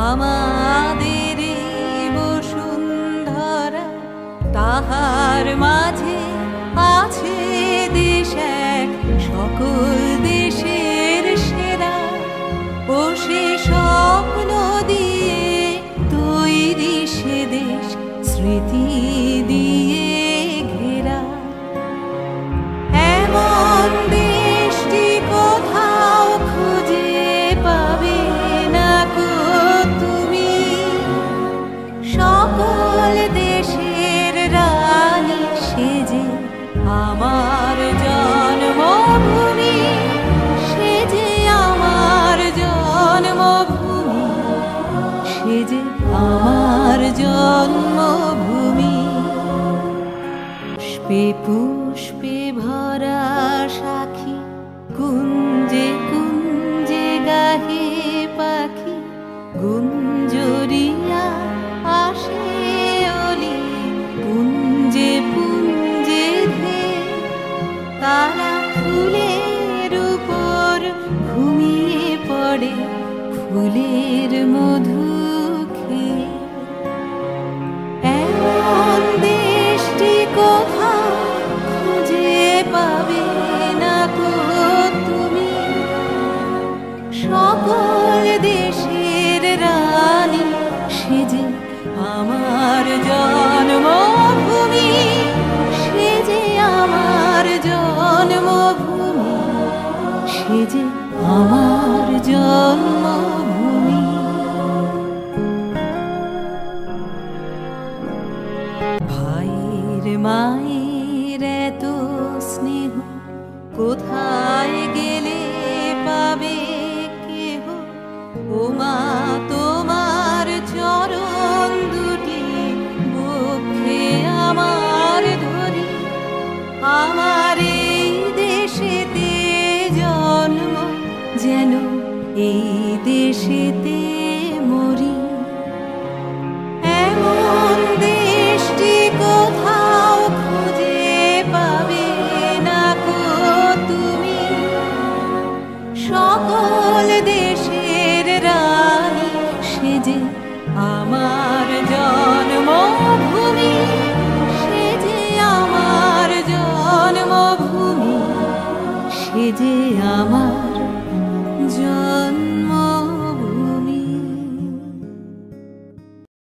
আমাদের বসুন্ধরা, তাহার মাঝে আছে দেশ এক, সকল দেশের সেরা। ও সে স্বপ্ন দিয়ে তৈরি সে দেশ, স্মৃতি দিয়ে ঘেরা। এমন দেশটি কোথাও খুঁজে পাবে না কো তুমি, সকল দেশের রানী সেজে আমার জন্মভূমি, সেজে আমার জন্মভূমি, সেজে আমার জন্মভূমি। পুষ্পে পুষ্পে ভরা সাখী, কুঞ্জে কুঞ্জে গাহে পাখি, গুঞ্জরিয়া আসে অলি, পুঞ্জে পুঞ্জে ধে। তারা ফুলের উপর ঘুমিয়ে পড়ে, ফুলের মধু খেয়ে। এমন দেশটি কোথাও খুঁজে পাবে না কো তুমি, সকল দেশের রানী সেজে আমার জন্মভূমি, সেজে আমার জন্মভূমি, সেজে আমার জন্মভূমি। ভাইয়ের মায়ের এত স্নেহ কোথায় গেলে পাবে কেহ? ও মা তোমার চরণ দুটি বক্ষে আমার ধরি, আমার এই দেশেতে জন্ম, যেন এই দেশেতে মরি। এমন দেশটি কোথাও খুঁজে পাবে না কো তুমি, সকল দেশের রানী সেজে আমার জন্মভূমি, সেজে আমার জন্মভূমি, সেজে আমার জন্মভূমি।